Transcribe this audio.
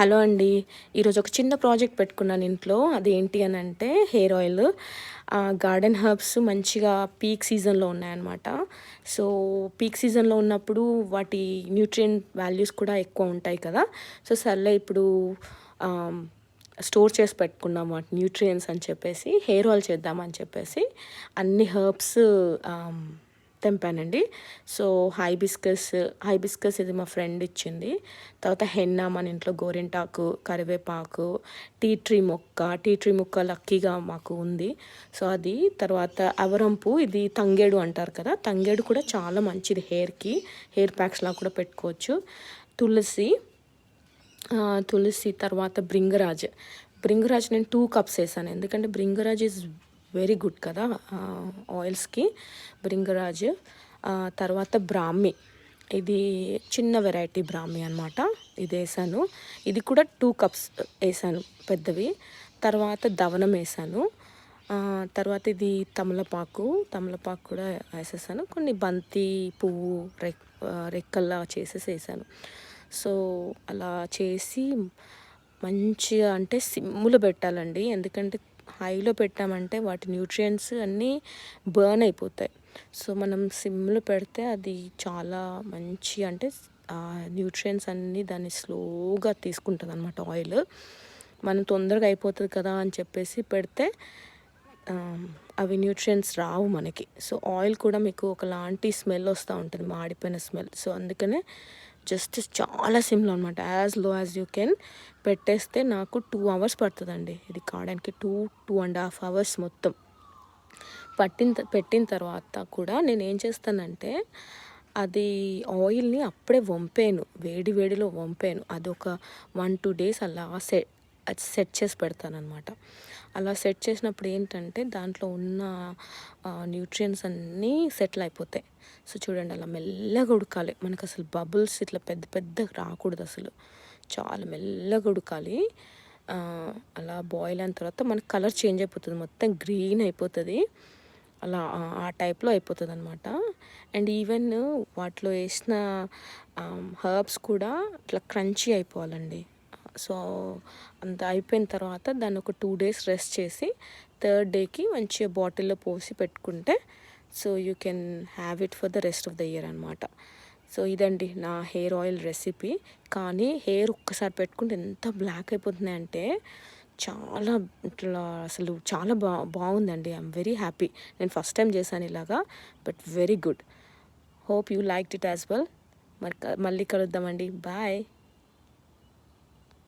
Hello అండి. ఈరోజు ఒక చిన్న ప్రాజెక్ట్ పెట్టుకున్నాను ఇంట్లో. అదేంటి అని అంటే హెయిర్ ఆయిల్. గార్డెన్ హర్బ్స్ మంచిగా పీక్ సీజన్లో ఉన్నాయన్నమాట. సో పీక్ సీజన్లో ఉన్నప్పుడు వాటి న్యూట్రియంట్ వాల్యూస్ కూడా ఎక్కువ ఉంటాయి కదా. సో సర్లే ఇప్పుడు స్టోర్ చేసి పెట్టుకున్నాం వాటి న్యూట్రియంట్స్ అని చెప్పేసి హెయిర్ ఆయిల్ చేద్దామని చెప్పేసి అన్ని హర్బ్స్ తెంపానండి. సో హైబిస్కస్ ఇది మా ఫ్రెండ్ ఇచ్చింది. తర్వాత హెన్నా, మన ఇంట్లో గోరింటాకు, కరివేపాకు, టీ ట్రీ మొక్క లక్కీగా మాకు ఉంది. సో అది తర్వాత అవరంపు, ఇది తంగేడు అంటారు కదా, తంగేడు కూడా చాలా మంచిది హెయిర్కి. హెయిర్ ప్యాక్స్లా కూడా పెట్టుకోవచ్చు. తులసి తర్వాత బ్రింగరాజ్ నేను 2 కప్స్ వేసాను, ఎందుకంటే బ్రింగరాజ్ ఈజ్ వెరీ గుడ్ కదా ఆయిల్స్కి. బ్రింగరాజ్ తర్వాత బ్రాహ్మి, ఇది చిన్న వెరైటీ బ్రాహ్మి అనమాట, ఇది వేసాను. ఇది కూడా 2 కప్స్ వేసాను పెద్దవి. తర్వాత దవనం వేసాను. తర్వాత ఇది తమలపాకు కూడా వేసేసాను. కొన్ని బంతి పువ్వు రెక్కల్లా చేసేసి వేసాను. సో అలా చేసి మంచిగా అంటే సిమ్ములో పెట్టాలండి, ఎందుకంటే హైలో పెట్టామంటే వాటి న్యూట్రియంట్స్ అన్నీ బర్న్ అయిపోతాయి. సో మనం సిమ్లో పెడితే అది చాలా మంచి అంటే న్యూట్రియంట్స్ అన్నీ దాన్ని స్లోగా తీసుకుంటుంది అనమాట ఆయిల్. మనం తొందరగా అయిపోతుంది కదా అని చెప్పేసి పెడితే అవి న్యూట్రియంట్స్ రావు మనకి. సో ఆయిల్ కూడా మీకు ఒకలాంటి స్మెల్ వస్తూ ఉంటుంది, మాడిపోయిన స్మెల్. సో అందుకనే జస్ట్ చాలా సిమ్లో అనమాట, as low as you can పెట్టేస్తే నాకు 2 hours పడుతుందండి ఇది కావడానికి. 2.5 hours మొత్తం పెట్టిన తర్వాత కూడా నేను ఏం చేస్తానంటే అది ఆయిల్ని అప్పుడే వేడిలో వంపాను. అదొక 1-2 days అలా సెట్ చేసి పెడతానమాట. అలా సెట్ చేసినప్పుడు ఏంటంటే దాంట్లో ఉన్న న్యూట్రియంట్స్ అన్నీ సెటిల్ అయిపోతాయి. సో చూడండి, అలా మెల్లగా ఉడకాలి మనకు, అసలు బబుల్స్ ఇట్లా పెద్ద రాకూడదు, అసలు చాలా మెల్లగా ఉడకాలి. అలా బాయిల్ అయిన తర్వాత మనకు కలర్ చేంజ్ అయిపోతుంది, మొత్తం గ్రీన్ అయిపోతుంది, అలా ఆ టైప్లో అయిపోతుంది అనమాట. అండ్ ఈవెన్ వాటిలో వేసిన హర్బ్స్ కూడా ఇట్లా క్రంచీ అయిపోవాలండి. సో అంత అయిపోయిన తర్వాత దాన్ని ఒక 2 days రెస్ట్ చేసి 3rd dayకి మంచిగా బాటిల్లో పోసి పెట్టుకుంటే so you can have it for the rest of the year అనమాట. సో ఇదండి నా హెయిర్ ఆయిల్ రెసిపీ. కానీ హెయిర్ ఒక్కసారి పెట్టుకుంటే ఎంత బ్లాక్ అయిపోతుంది అంటే చాలా ఇట్లా అసలు చాలా బాగుందండి. I'm very happy. నేను ఫస్ట్ టైం చేశాను ఇలాగా, but very good. Hope you liked it as well. మళ్ళీ కలుద్దామండి. బాయ్.